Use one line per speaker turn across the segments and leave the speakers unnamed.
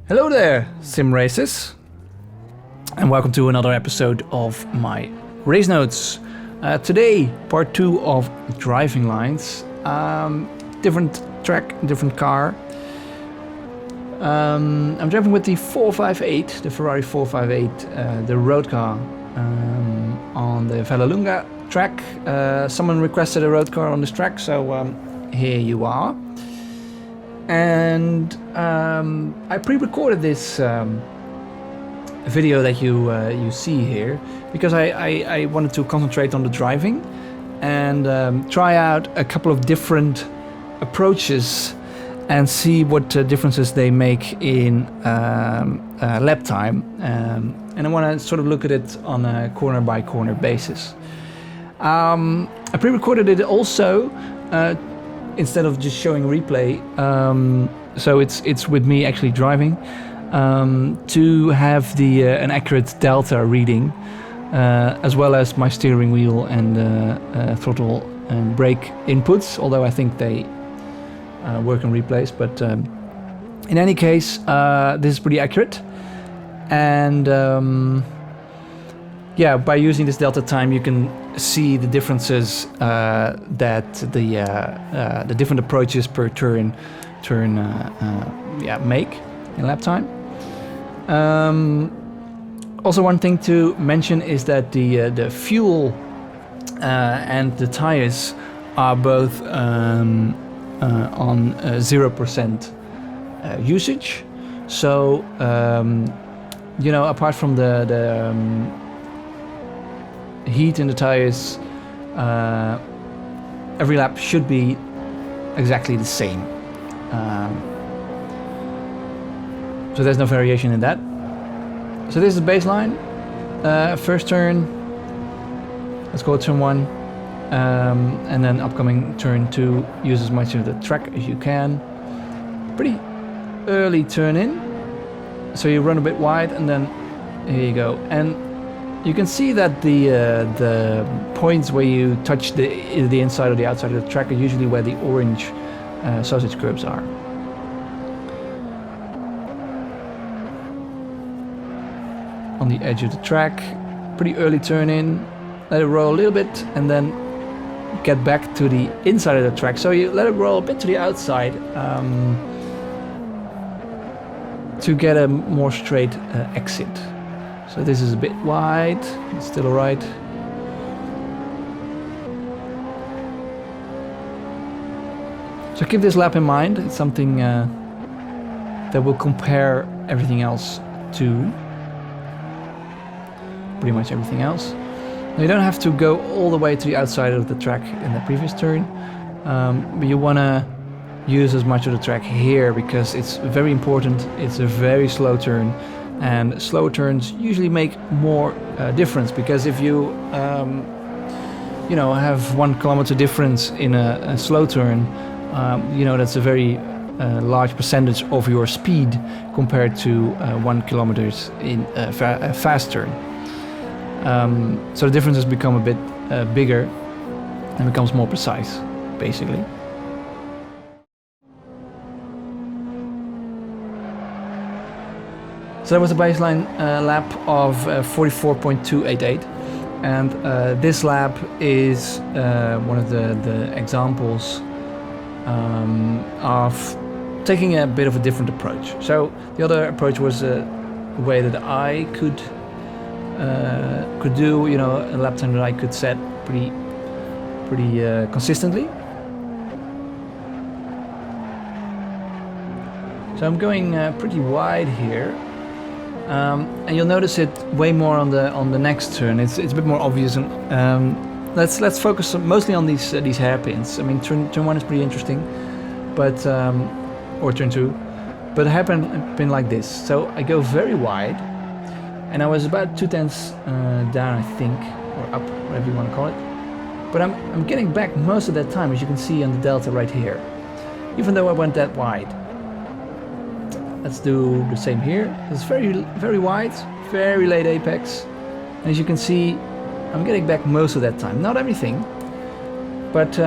Hello there, sim racers, and welcome to another episode of my race notes. Today, part 2 of driving lines. Different track, different car. I'm driving with the 458, the Ferrari 458, the road car, on the Vallelunga track. Someone requested a road car on this track, so here you are. And I pre-recorded this video that you see here because I wanted to concentrate on the driving and try out a couple of different approaches and see what differences they make in lap time. And I want to sort of look at it on a corner by corner basis. I pre-recorded it also instead of just showing replay, so it's with me actually driving, to have the an accurate delta reading, as well as my steering wheel and throttle and brake inputs, although I think they work on replays, but in any case, this is pretty accurate. And yeah, by using this delta time you can see the differences that the different approaches per turn make in lap time. Also, one thing to mention is that the fuel and the tires are both on 0% usage. So you know, apart from the heat in the tires, every lap should be exactly the same. So there's no variation in that. So this is the baseline. First turn, let's go turn 1, and then upcoming turn 2, use as much of the track as you can. Pretty early turn in, so you run a bit wide, and then here you go. And you can see that the points where you touch the inside or the outside of the track are usually where the orange sausage curbs are. On the edge of the track, pretty early turn in, let it roll a little bit, and then get back to the inside of the track. So you let it roll a bit to the outside to get a more straight exit. So this is a bit wide, it's still alright. So keep this lap in mind, it's something that will compare everything else to. Pretty much everything else. Now you don't have to go all the way to the outside of the track in the previous turn, but you want to use as much of the track here because it's very important. It's a very slow turn. And slow turns usually make more difference, because if you you know, have 1 kilometer difference in a slow turn, you know, that's a very large percentage of your speed compared to 1 kilometer in a fast turn. So the differences become a bit bigger and becomes more precise, basically. So that was a baseline lap of 44.288, and this lap is one of the examples of taking a bit of a different approach. So the other approach was a way that I could do, you know, a lap time that I could set pretty consistently. So I'm going pretty wide here. And you'll notice it way more on the next turn. It's a bit more obvious, and let's focus mostly on these hairpins. I mean, turn 1 is pretty interesting, but or turn 2, but a hairpin like this. So I go very wide, and I was about 2 tenths down, I think, or up, whatever you want to call it. But I'm getting back most of that time, as you can see on the delta right here, even though I went that wide. Let's do the same here. It's very wide, very late apex, and as you can see, I'm getting back most of that time. Not everything, but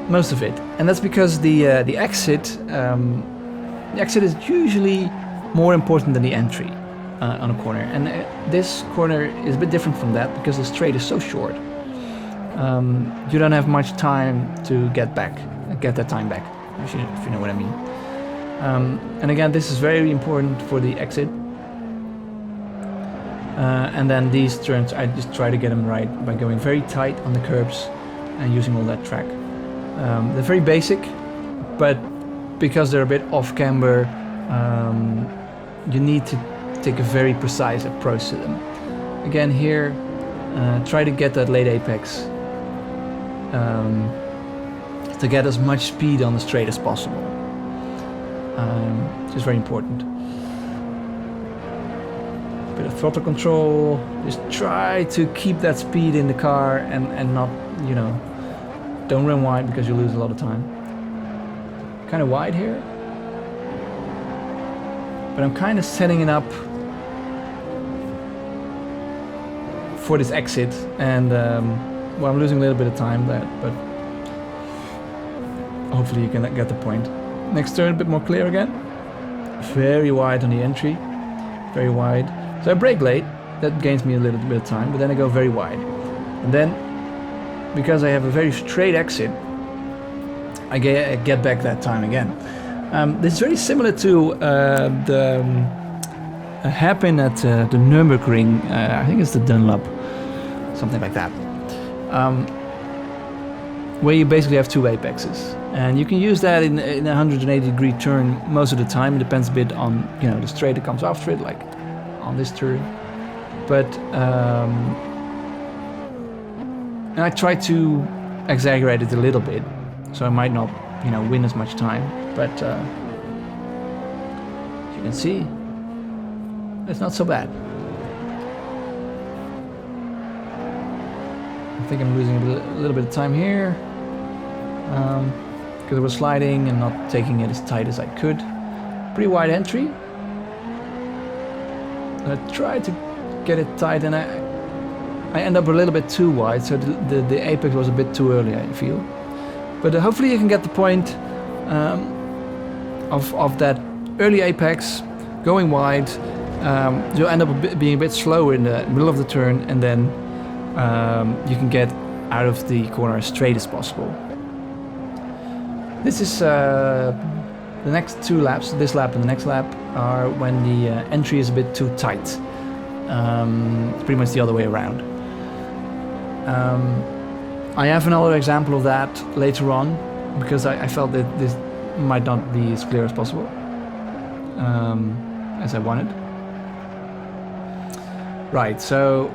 most of it. And that's because the exit is usually more important than the entry on a corner. And this corner is a bit different from that because the straight is so short. You don't have much time to get that time back, if you know what I mean. And again, this is very important for the exit. And then these turns, I just try to get them right by going very tight on the curbs and using all that track. They're very basic, but because they're a bit off camber, you need to take a very precise approach to them. Again here, try to get that late apex to get as much speed on the straight as possible, which is very important. Bit of throttle control, just try to keep that speed in the car and not, you know, don't run wide because you lose a lot of time. Kind of wide here, but I'm kind of setting it up for this exit, and well, I'm losing a little bit of time there, but hopefully you can get the point. Next turn, a bit more clear again. Very wide on the entry, very wide. So I brake late, that gains me a little bit of time, but then I go very wide. And then, because I have a very straight exit, I get back that time again. This is very similar to the hairpin at the Nürburgring, I think it's the Dunlop, something like that. Where you basically have two apexes. And you can use that in a 180-degree turn most of the time. It depends a bit on, you know, the straight that comes after it, like on this turn. But and I try to exaggerate it a little bit, so I might not, you know, win as much time. But as you can see, it's not so bad. I think I'm losing a little bit of time here because I was sliding and not taking it as tight as I could. Pretty wide entry. I tried to get it tight, and I end up a little bit too wide, so the apex was a bit too early, I feel. But hopefully you can get the point of that early apex, going wide. You'll end up being a bit slower in the middle of the turn, and then you can get out of the corner as straight as possible. This is the next two laps, this lap and the next lap, are when the entry is a bit too tight. It's pretty much the other way around. I have another example of that later on, because I felt that this might not be as clear as possible, as I wanted. Right, so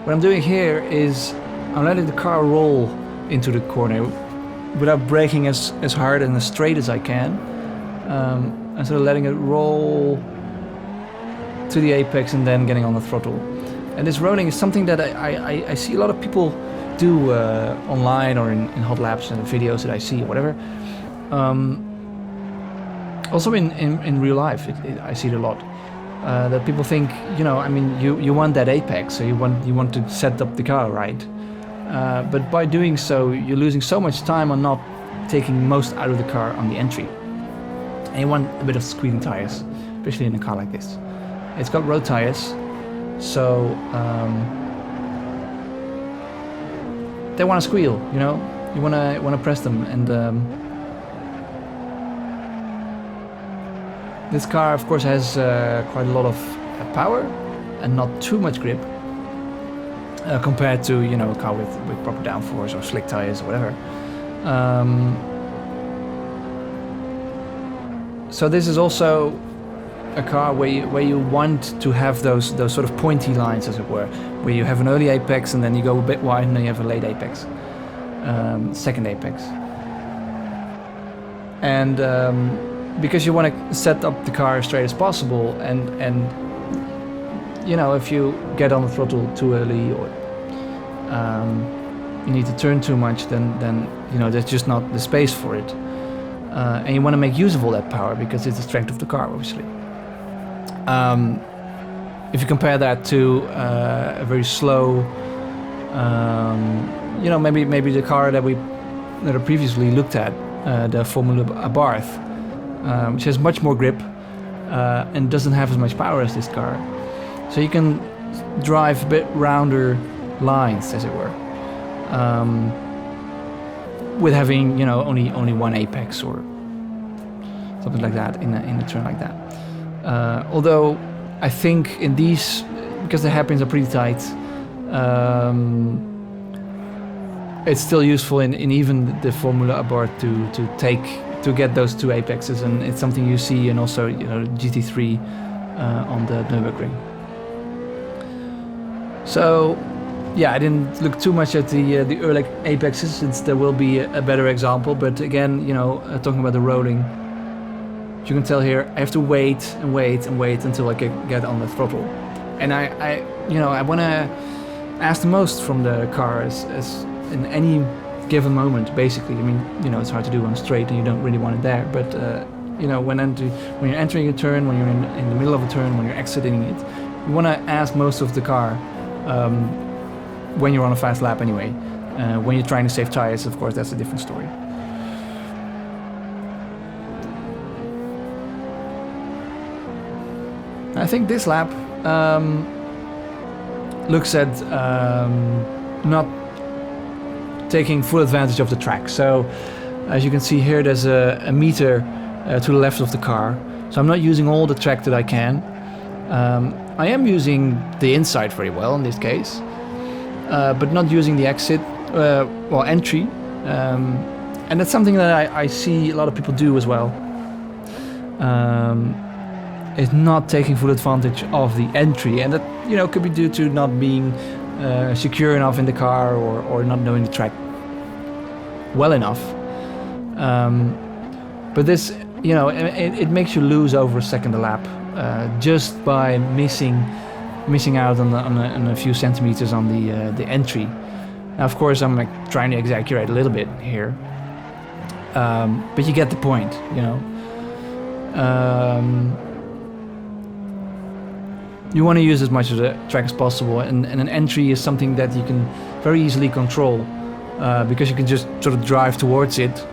what I'm doing here is I'm letting the car roll into the corner without braking as hard and as straight as I can. And so letting it roll to the apex and then getting on the throttle. And this rolling is something that I see a lot of people do online or in hot laps and videos that I see or whatever. Also in real life, I see it a lot. That people think, you know, I mean, you want that apex, so you want to set up the car right. But by doing so, you're losing so much time on not taking most out of the car on the entry. And you want a bit of squealing tires, especially in a car like this. It's got road tires, so they want to squeal, you know. You want to press them, and this car, of course, has quite a lot of power and not too much grip compared to, you know, a car with proper downforce or slick tires or whatever. So this is also a car where you want to have those sort of pointy lines, as it were, where you have an early apex and then you go a bit wide and then you have a late apex, second apex. And because you want to set up the car as straight as possible, and you know, if you get on the throttle too early or you need to turn too much, then you know, there's just not the space for it. And you want to make use of all that power because it's the strength of the car, obviously. If you compare that to a very slow, you know, maybe the car that I previously looked at, the Formula Abarth, which has much more grip, and doesn't have as much power as this car. So you can drive a bit rounder lines, as it were, with having, you know, only one apex or something like that in a turn like that. Although I think in these, because the hairpins are pretty tight, it's still useful in even the Formula board to get those two apexes, and it's something you see, and also, you know, GT3 on the Nürburgring. So yeah, I didn't look too much at the early apexes, since there will be a better example. But again, you know, talking about the rolling, you can tell here I have to wait and wait and wait until I get on the throttle, and I you know, I want to ask the most from the car as in any given moment, basically. I mean, you know, it's hard to do on a straight and you don't really want it there, but you know, when you're entering a turn, when you're in the middle of a turn, when you're exiting it, you want to ask most of the car when you're on a fast lap anyway. When you're trying to save tires, of course, that's a different story. I think this lap looks at not taking full advantage of the track. So as you can see here, there's a meter to the left of the car. So I'm not using all the track that I can. I am using the inside very well in this case, but not using the exit, entry. And that's something that I see a lot of people do as well. Is not taking full advantage of the entry, and that, you know, could be due to not being secure enough in the car, or not knowing the track well enough. But this, you know, it makes you lose over a second a lap just by missing out on a few centimeters on the entry. Now, of course, I'm like trying to exaggerate a little bit here, but you get the point, you know. You want to use as much of the track as possible, and an entry is something that you can very easily control, because you can just sort of drive towards it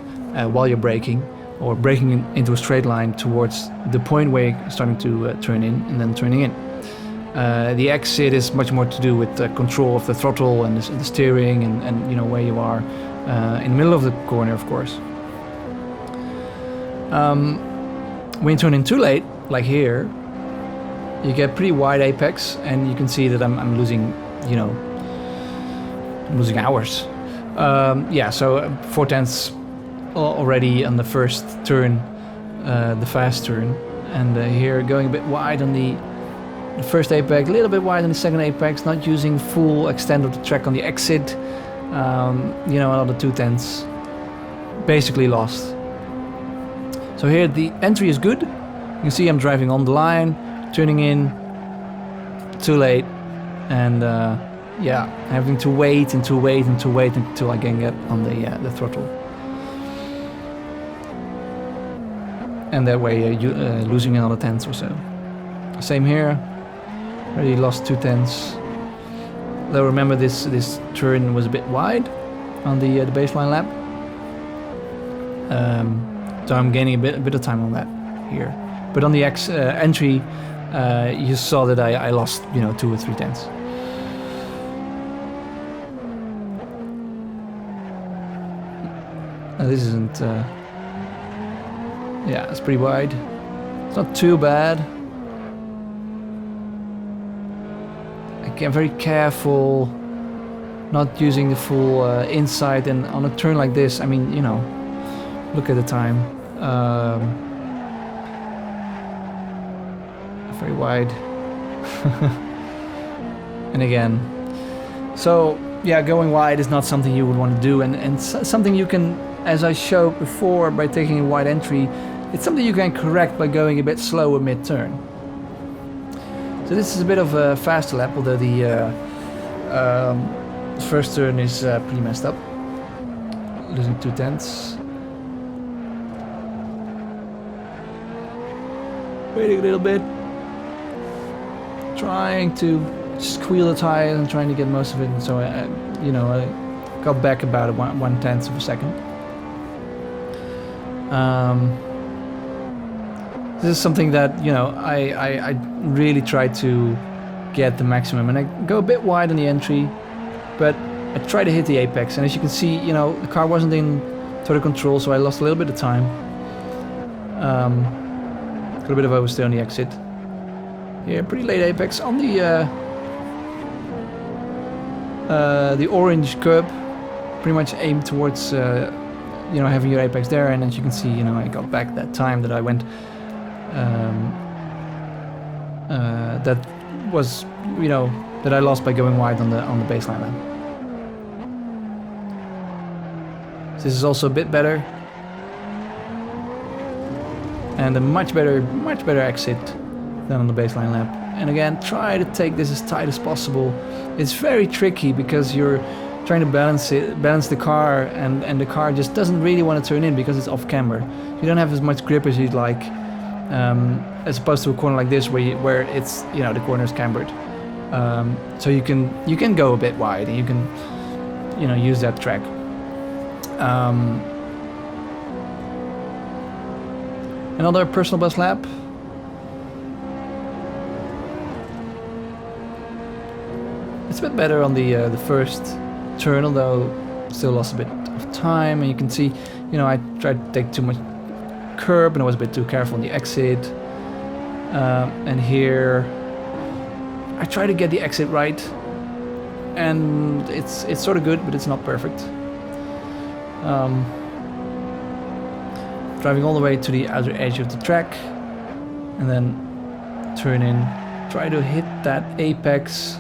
while you're braking, or braking into a straight line towards the point where you're starting to turn in, and then turning in. The exit is much more to do with control of the throttle and the steering, and you know, where you are in the middle of the corner, of course. When you turn in too late, like here, you get pretty wide apex, and you can see that I'm losing, you know, I'm losing hours. Yeah, so 4/10 already on the first turn, the fast turn, and here going a bit wide on the first apex, a little bit wide on the second apex, not using full extent of the track on the exit. You know, another 2/10, basically lost. So here the entry is good. You can see I'm driving on the line, turning in too late, and yeah, having to wait until I can get on the throttle, and that way losing another 10ths or so. Same here, already lost 2/10. Though remember, this turn was a bit wide on the baseline lap, so I'm gaining a bit of time on that here. But on the entry, you saw that I lost, you know, 2 or 3 tenths. This isn't. Yeah, it's pretty wide. It's not too bad. I get very careful, not using the full inside, and on a turn like this, I mean, you know, look at the time. Very wide. And again, so yeah, going wide is not something you would want to do, and something you can, as I showed before, by taking a wide entry, it's something you can correct by going a bit slower mid-turn. So this is a bit of a faster lap, although the first turn is pretty messed up, losing 2/10. Waiting a little bit, trying to squeal the tires and trying to get most of it, and so I got back about 1/10 of a second. This is something that, you know, I really try to get the maximum, and I go a bit wide on the entry, but I try to hit the apex, and as you can see, you know, the car wasn't in total control, so I lost a little bit of time. Got a bit of oversteer on the exit. Yeah, pretty late apex on the orange curb, pretty much aimed towards, you know, having your apex there, and as you can see, you know, I got back that time that I went. That was, you know, that I lost by going wide on the baseline lap. So this is also a bit better, and a much better exit than on the baseline lap. And again, try to take this as tight as possible. It's very tricky because you're trying to balance the car, and the car just doesn't really want to turn in because it's off camber. You don't have as much grip as you'd like. As opposed to a corner like this where it's, you know, the corner is cambered, so you can go a bit wide and you can, you know, use that track. Another personal best lap. It's a bit better on the first turn, although still lost a bit of time, and you can see, you know, I tried to take too much curb and I was a bit too careful on the exit, and here I try to get the exit right, and it's sort of good, but it's not perfect. Driving all the way to the outer edge of the track, and then turn in, try to hit that apex.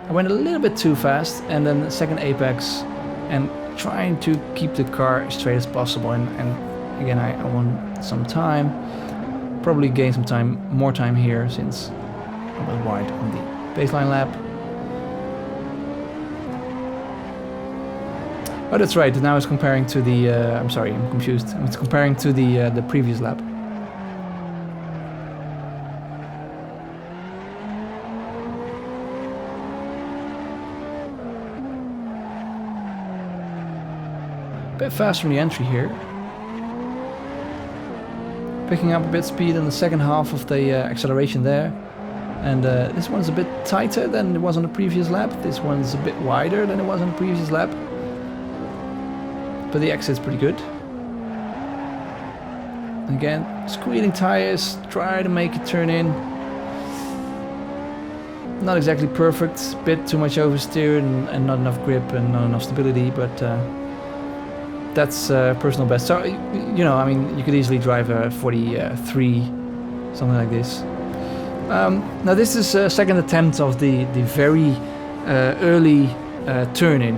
I went a little bit too fast, and then the second apex, and trying to keep the car as straight as possible, and again, I want some time. Probably gain some time, more time here, since I was wide on the baseline lap. Oh, that's right. Now it's comparing to the. I'm sorry, I'm confused. It's comparing to the previous lap. A bit fast from the entry here. Picking up a bit speed in the second half of the acceleration there, and this one's a bit tighter than it was on the previous lap. This one's a bit wider than it was on the previous lap, but the exit's pretty good. Again, squealing tires, try to make it turn in. Not exactly perfect, bit too much oversteer and not enough grip and not enough stability, but that's personal best. So, you know, I mean, you could easily drive a 43, something like this. Now this is a second attempt of the very early turn-in.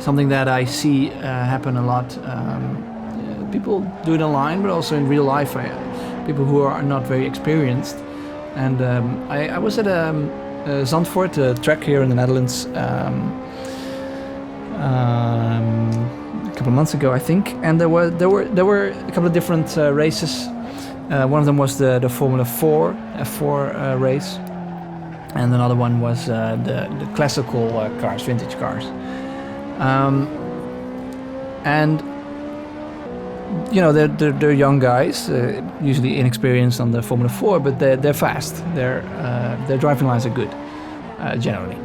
Something that I see happen a lot. People do it online, but also in real life. People who are not very experienced. And I was at Zandvoort, a track here in the Netherlands, a couple of months ago, I think, and there were a couple of different races. One of them was the Formula 4 F4 race, and another one was the classical cars, vintage cars. And you know, they're young guys, usually inexperienced on the Formula 4, but they're fast. Their driving lines are good, generally.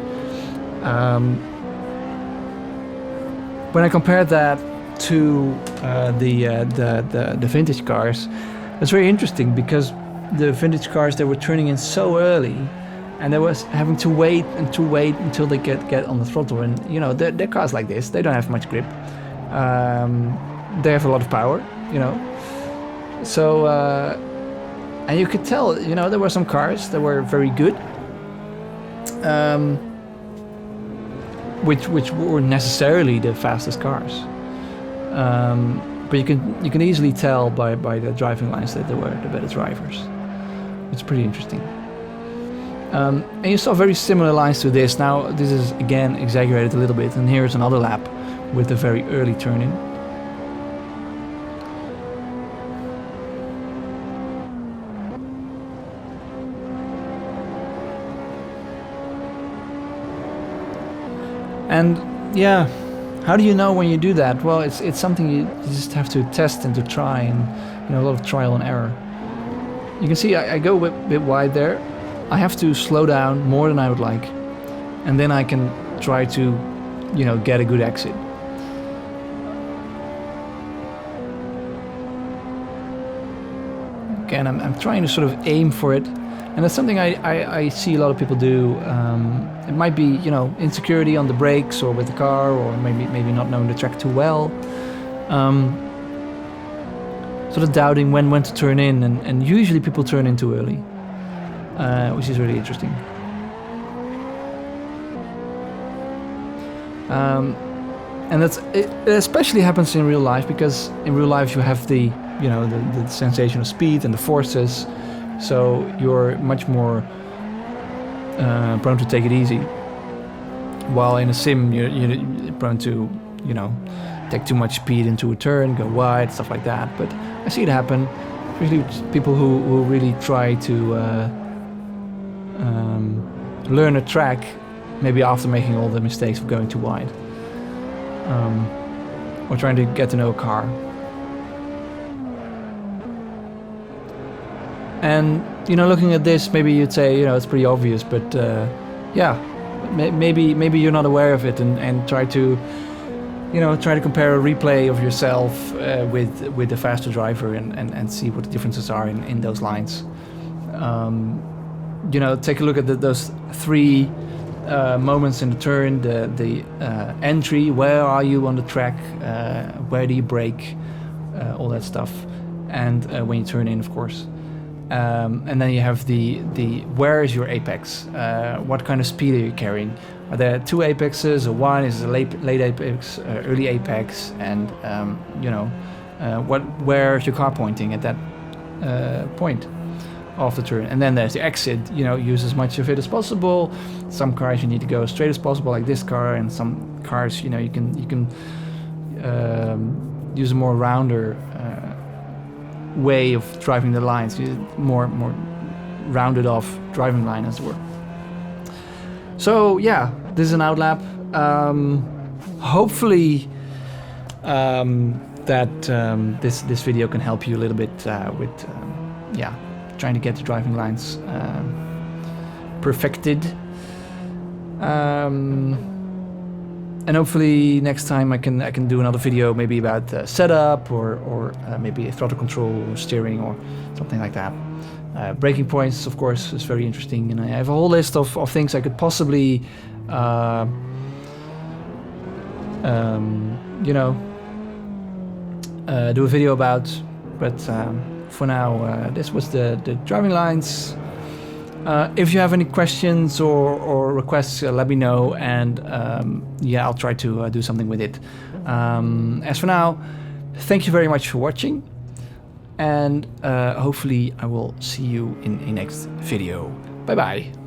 When I compared that to the vintage cars, it's very interesting because the vintage cars, they were turning in so early, and they was having to wait until they get on the throttle. And you know, they're cars like this, they don't have much grip. They have a lot of power, you know. So and you could tell, you know, there were some cars that were very good, which were necessarily the fastest cars. But you can easily tell by the driving lines that they were the better drivers. It's pretty interesting. And you saw very similar lines to this. Now this is again exaggerated a little bit, and here's another lap with a very early turn-in. And yeah, how do you know when you do that? Well, it's something you just have to test and to try, and you know, a lot of trial and error. you can see I go a bit wide there. I have to slow down more than I would like, and then I can try to, you know, get a good exit. Again, I'm trying to sort of aim for it, and that's something I see a lot of people do. It might be, you know, insecurity on the brakes or with the car, or maybe not knowing the track too well. Sort of doubting when to turn in, and usually people turn in too early, which is really interesting. And it especially happens in real life, because in real life you have the, you know, the sensation of speed and the forces, so you're much more prone to take it easy. While in a sim you're prone to, you know, take too much speed into a turn, go wide, stuff like that. But I see it happen, especially with people who really try to learn a track, maybe after making all the mistakes of going too wide, or trying to get to know a car. And, you know, looking at this, maybe you'd say, you know, it's pretty obvious, but yeah, maybe you're not aware of it, and try to, you know, try to compare a replay of yourself with the faster driver, and see what the differences are in those lines. You know, take a look at those three moments in the turn, the entry, where are you on the track, where do you brake, all that stuff, and when you turn in, of course. And then you have the where is your apex? What kind of speed are you carrying? Are there two apexes, or one is a late apex, early apex, and you know, where is your car pointing at that point of the turn? And then there's the exit. You know, use as much of it as possible. Some cars you need to go as straight as possible, like this car, and some cars, you know, you can use a more rounder way of driving the lines, more rounded off driving line, as it were. So yeah, this is an outlap. Hopefully that this video can help you a little bit with yeah, trying to get the driving lines perfected. And hopefully next time I can do another video, maybe about setup, or maybe throttle control, or steering, or something like that. Braking points, of course, is very interesting, and I have a whole list of things I could possibly, you know, do a video about. But for now, this was the driving lines. If you have any questions or requests, let me know, and yeah, I'll try to do something with it. As for now, thank you very much for watching, and hopefully I will see you in the next video. Bye bye.